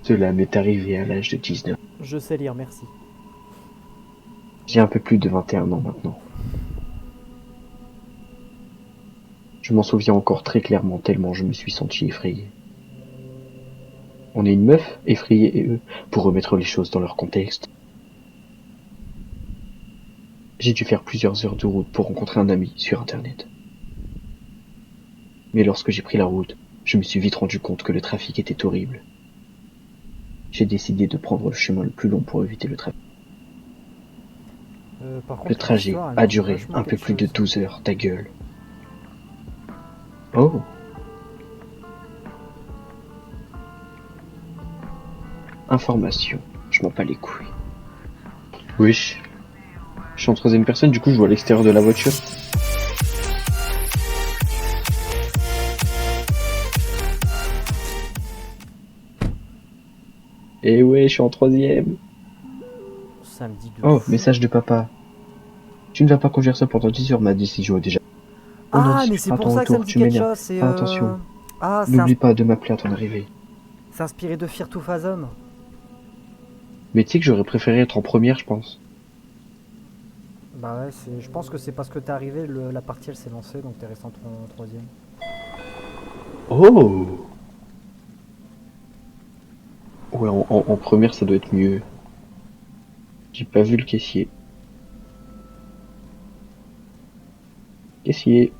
Cela m'est arrivé à l'âge de 19. Je sais lire, merci. J'ai un peu plus de 21 ans maintenant. Je m'en souviens encore très clairement tellement je me suis senti effrayé. On est une meuf, effrayée et eux, pour remettre les choses dans leur contexte. J'ai dû faire plusieurs heures de route pour rencontrer un ami sur internet. Mais lorsque j'ai pris la route, je me suis vite rendu compte que le trafic était horrible. J'ai décidé de prendre le chemin le plus long pour éviter le trafic. Par Le contre, ton trajet histoire, elle a me dit duré vachement un peu quelque plus de chose. 12 heures, ta gueule. Oh. Information, je m'en bats les couilles. Wesh. Je suis en troisième personne, du coup je vois l'extérieur de la voiture. Et ouais, je suis en troisième. Samedi de Oh, fou. message de papa. Tu ne vas pas conduire ça pendant 10 heures, ma décision est déjà. On en Ah, mais c'est discutera à pour ton ça que ça retour, me dit tu quelque m'énerves. chose. C'est Attention, Ah, n'oublie pas de m'appeler à ton arrivée. c'est inspiré de Fear to Fathom. Mais tu sais que j'aurais préféré être en première, je pense. Bah ouais, je pense que c'est parce que t'es arrivé, la partie elle s'est lancée, donc t'es resté en troisième. Oh. Ouais, en première, ça doit être mieux. J'ai pas vu le caissier. Caissier.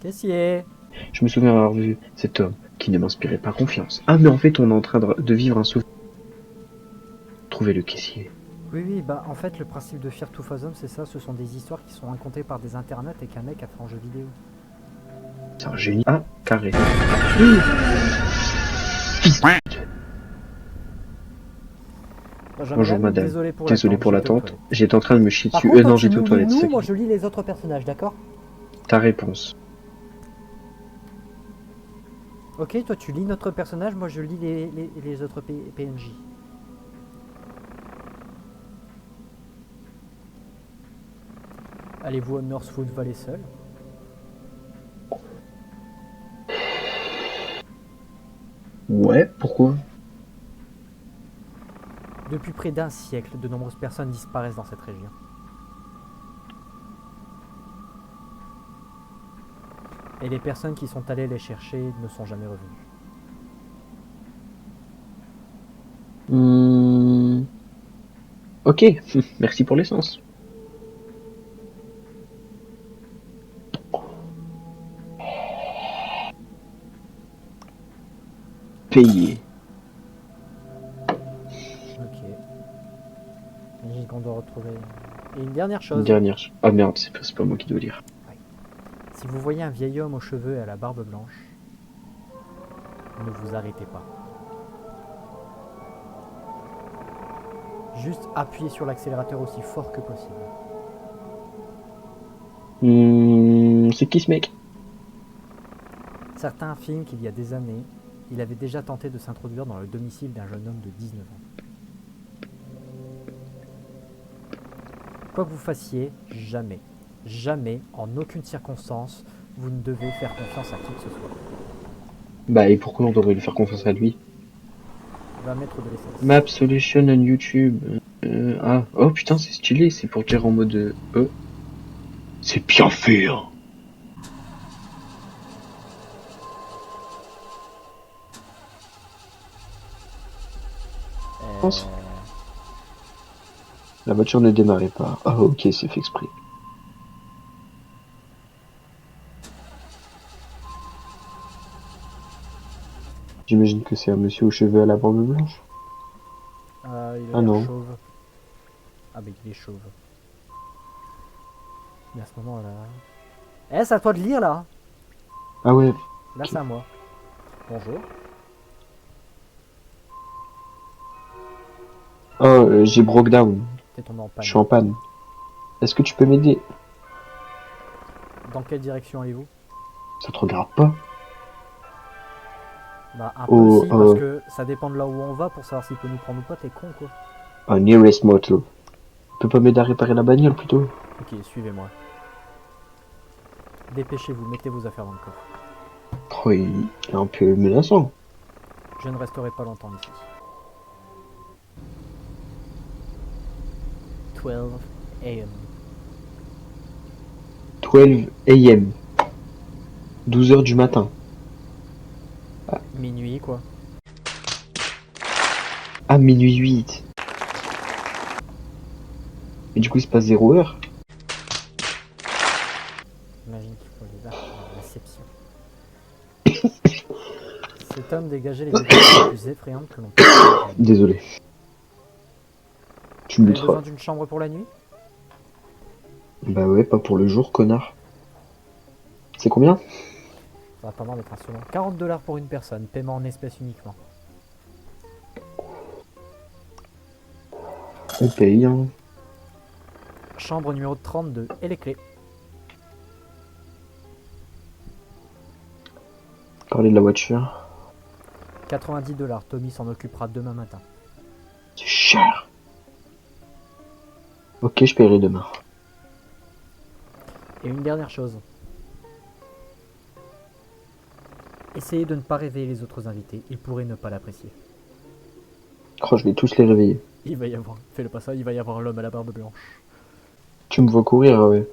Caissier. Je me souviens avoir vu cet homme qui ne m'inspirait pas confiance. Ah, mais en fait, on est en train de vivre un souvenir. Trouver le caissier. Oui, oui, bah en fait, le principe de Fear to Fathom, c'est ça, ce sont des histoires qui sont racontées par des internets et qu'un mec a fait en jeu vidéo. C'est un génie. Ah, carré. Bonjour Benjamin, madame. désolé pour Désolé l'attente, pour j'étais aux l'attente. toilettes. J'étais en train de me chier Par dessus. contre, toi, Non, tu j'étais aux nous lis toilettes, c'est nous, ça moi qui... je lis les autres personnages, d'accord? Ta réponse. Ok, toi tu lis notre personnage, moi je lis les autres PNJ. Allez-vous à Northwood Valley seul? Ouais, pourquoi? Depuis près d'un siècle, de nombreuses personnes disparaissent dans cette région. Et les personnes qui sont allées les chercher ne sont jamais revenues. Ok, merci pour l'essence. Payé. Ok. J'imagine qu'on doit retrouver... Et une dernière Une chose. dernière. Ah merde, c'est pas moi qui dois lire. Ouais. Si vous voyez un vieil homme aux cheveux et à la barbe blanche, ne vous arrêtez pas. Juste appuyez sur l'accélérateur aussi fort que possible. C'est qui ce mec? Certains affirment qu'il y a des années, il avait déjà tenté de s'introduire dans le domicile d'un jeune homme de 19 ans. Quoi que vous fassiez, jamais, jamais, en aucune circonstance, vous ne devez faire confiance à qui que ce soit. Bah et pourquoi on devrait lui faire confiance à lui? Va mettre de l'essence. Map Solution on YouTube. Ah, oh putain, c'est stylé, c'est pour dire en mode... C'est bien fait, hein. Pense. La voiture ne démarrait pas. Ah ok, c'est fait exprès. J'imagine que c'est un monsieur aux cheveux à la barbe blanche. Il a Ah l'air non. chauve. Ah bah il est chauve. Mais à ce moment-là... Eh, c'est à toi de lire là. Ah ouais. Là c'est à moi. Bonjour. Oh, j'ai broke down. T'es tombé en Je panne. suis en panne. Est-ce que tu peux m'aider? Dans quelle direction allez-vous? Ça te regarde pas? Bah un peu Oh, si, parce que ça dépend de là où on va pour savoir s'il peut nous prendre ou pas, t'es con quoi. nearest motel. Tu peux pas m'aider à réparer la bagnole plutôt? Ok, suivez-moi. Dépêchez-vous, mettez vos affaires dans le coffre. Oh, il est un peu menaçant. Je ne resterai pas longtemps ici. 12 AM. 12 AM. 12h du matin. Minuit, quoi. Ah, minuit 8. Et du coup, il se passe 0 heure. Imagine qu'il faut les arts pour l'inception. Cet homme dégageait les vibrations les plus effrayantes que l'on peut imaginer. Désolé. Tu me Vous avez besoin buteras. d'une chambre pour la nuit? Bah ouais, pas pour le jour, connard. C'est combien? Ça va pas mal d'être insolent. 40$ pour une personne, paiement en espèces uniquement. On paye, hein. Chambre numéro 32 et les clés. Parler de la voiture. 90$, Tommy s'en occupera demain matin. C'est cher. Ok, je paierai demain. Et une dernière chose. Essayez de ne pas réveiller les autres invités, ils pourraient ne pas l'apprécier. Oh, je vais tous les réveiller. Il va y avoir, fais-le pas ça, il va y avoir l'homme à la barbe blanche. Tu me vois courir, ouais.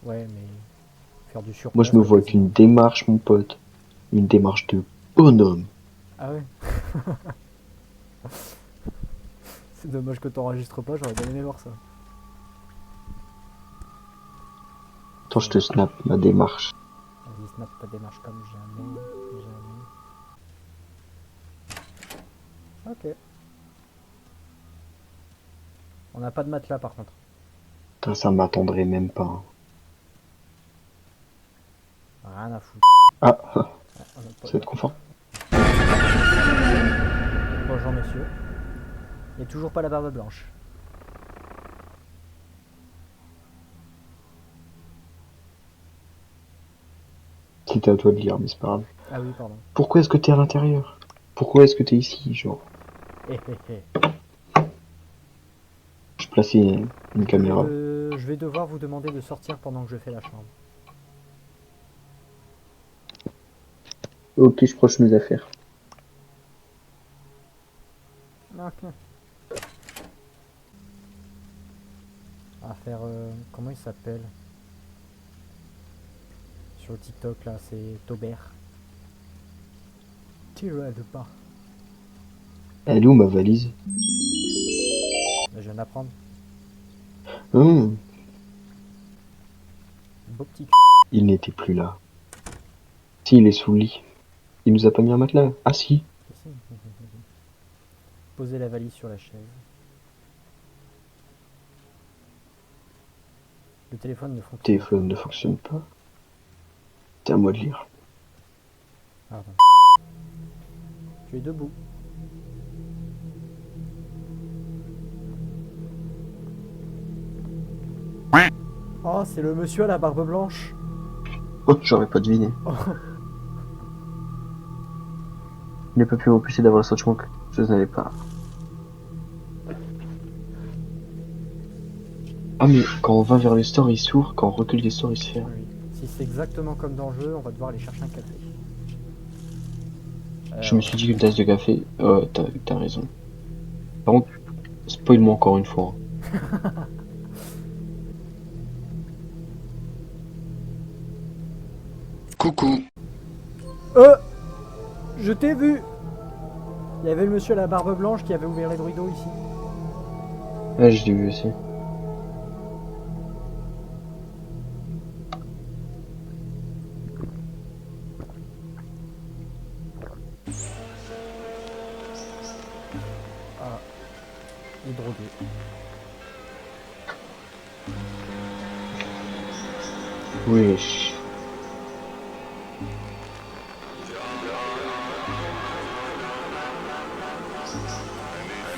Ouais, mais faire du surpoids. Moi, je me vois avec une démarche, mon pote. Une démarche de bonhomme. Ah ouais. C'est dommage que t'enregistres pas, j'aurais bien aimé voir ça. Attends, je te snap ma démarche. Vas-y, snap ta démarche comme jamais, jamais. Ok. On n'a pas de matelas par contre. Putain, ça m'attendrait même pas. Hein. Rien à foutre. Ah, On a pas- ça va être confort. Bonjour monsieur. Il n'y a toujours pas la barbe blanche. C'était à toi de lire, mais c'est pas grave. Ah oui, pardon. Pourquoi est-ce que t'es à l'intérieur? Pourquoi est-ce que t'es ici, genre? Hé hé hé. Je plaçais une caméra. Je vais devoir vous demander de sortir pendant que je fais la chambre. Ok, je proche mes affaires. Ok. On va faire... comment il s'appelle? Sur le TikTok là, c'est Taubert. Tire de pas. Elle est où ma valise? Je viens d'apprendre. Hum, Beau petit c***. il n'était plus là. Si, il est sous le lit. Il nous a pas mis un matelas. Ah si. Posez la valise sur la chaise. Le téléphone ne Le fonctionne téléphone ne fonctionne pas. C'est à moi de lire. pas. Pardon. Tu es debout. Oh, c'est le monsieur à la barbe blanche. Oh, j'aurais pas deviné. Oh. Il n'est pas pu m'empêcher d'avoir le sentiment que je n'avais pas. Ah mais quand on va vers les stores il s'ouvre, quand on recule des stores il se ferme. Oui. Si c'est exactement comme dans le jeu, on va devoir aller chercher un café. Je me suis dit qu'une tasse de café, t'as raison. Par contre, spoil-moi encore une fois. Hein. Coucou. Je t'ai vu. Il y avait le monsieur à la barbe blanche qui avait ouvert les rideaux ici. Ouais, je l'ai vu aussi. Ah, il est drogué. Wesh.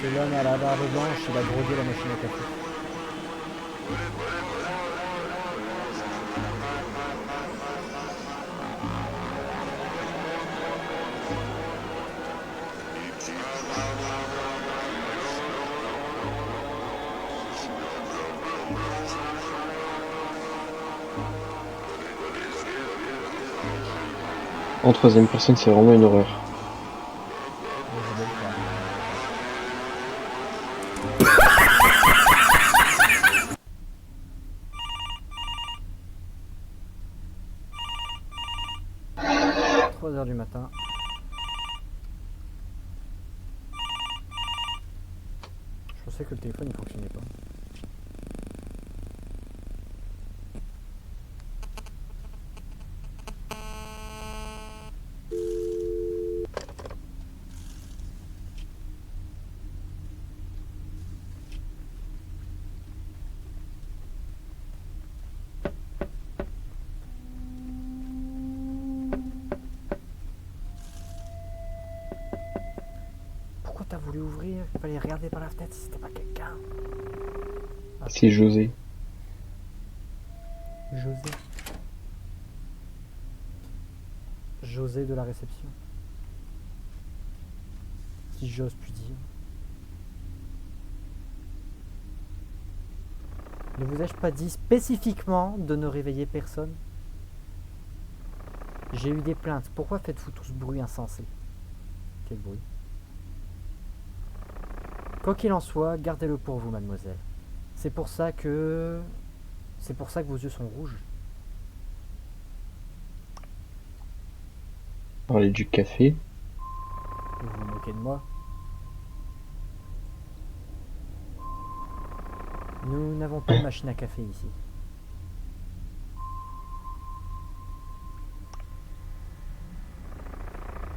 C'est l'homme à la barbe blanche, il a drogué la machine à café. En troisième personne, c'est vraiment une horreur. Mais je vais le faire. 3h du matin. Je pensais que le téléphone ne fonctionnait pas. Pourquoi t'as voulu ouvrir? Il fallait regarder par la fenêtre si c'était pas quelqu'un. C'est José. José. José de la réception. Si j'ose puis dire. Ne vous ai-je pas dit spécifiquement de ne réveiller personne? J'ai eu des plaintes. Pourquoi faites-vous tout ce bruit insensé? Quel bruit? Quoi qu'il en soit, gardez-le pour vous, mademoiselle. C'est pour ça que vos yeux sont rouges. Parler du café. Vous vous moquez de moi? Nous n'avons pas de machine à café ici.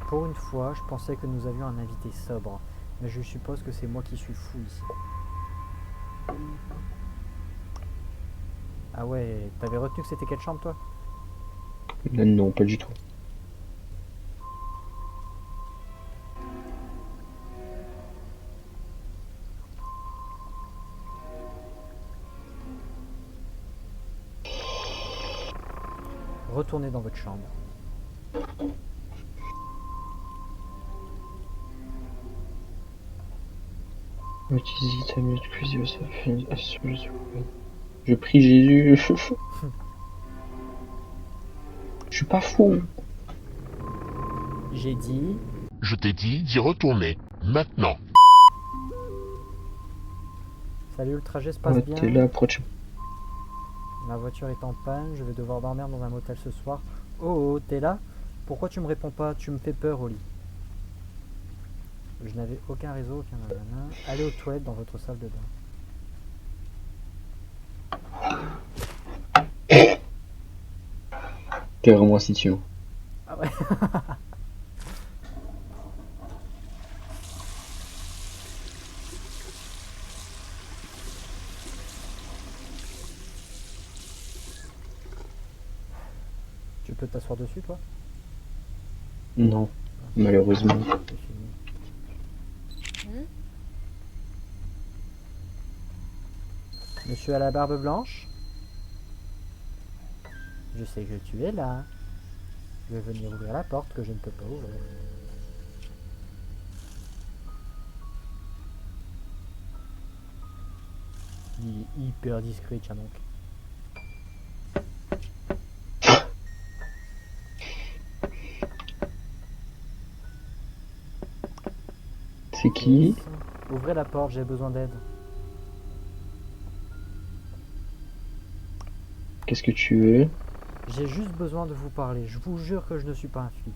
Pour une fois, je pensais que nous avions un invité sobre, mais je suppose que c'est moi qui suis fou ici. Ah ouais, t'avais retenu que c'était quelle chambre, toi? Non, pas du tout. Retournez dans votre chambre. Je prie Jésus. Je suis pas fou. J'ai dit... Je t'ai dit d'y retourner, maintenant. Salut, le trajet se passe Ouais, bien. t'es là, approche. Ma voiture est en panne, je vais devoir dormir dans un motel ce soir. Oh, t'es là? Pourquoi tu me réponds pas? Tu me fais peur, Oli. Je n'avais aucun réseau, aucun nanana. Allez aux toilettes dans votre salle de bain. T'es vraiment situation. Ah ouais. Tu peux t'asseoir dessus, toi? Non, malheureusement. C'est fini. Monsieur à la barbe blanche? Je sais que tu es là. Je vais venir ouvrir la porte que je ne peux pas ouvrir. Il est hyper discret, tiens donc. C'est qui? Ouvrez la porte, j'ai besoin d'aide. Qu'est-ce que tu veux? J'ai juste besoin de vous parler. Je vous jure que je ne suis pas un flic.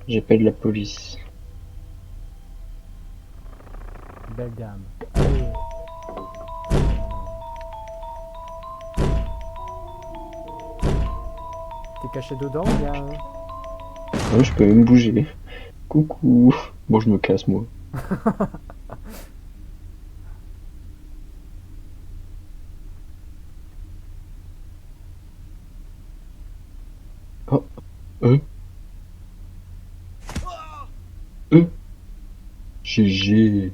J'appelle la police. Belle dame. Allez. T'es caché dedans ou bien... Ouais, je peux même bouger. Coucou. Bon, je me casse, moi. Oh. GG.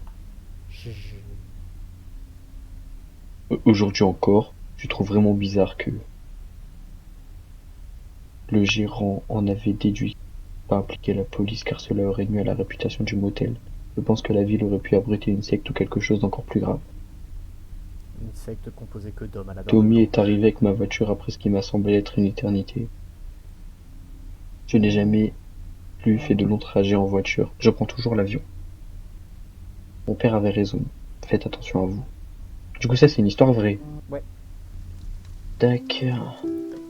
Aujourd'hui encore, je trouve vraiment bizarre que le gérant en avait déduit pas impliquer la police car cela aurait nuit à la réputation du motel. Je pense que la ville aurait pu abriter une secte ou quelque chose d'encore plus grave. Une secte composée que d'hommes à la barbe Tommy blanche. est arrivé avec ma voiture après ce qui m'a semblé être une éternité. Je n'ai jamais plus fait de longs trajets en voiture. Je prends toujours l'avion. Mon père avait raison. Faites attention à vous. Du coup, ça, c'est une histoire vraie. Ouais. D'accord.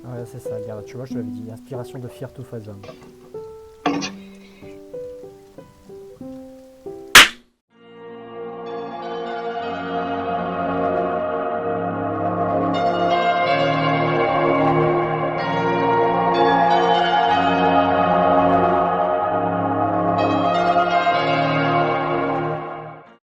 Ouais, c'est ça, regarde, tu vois, je te l'avais dit. Inspiration de Fear to Fathom.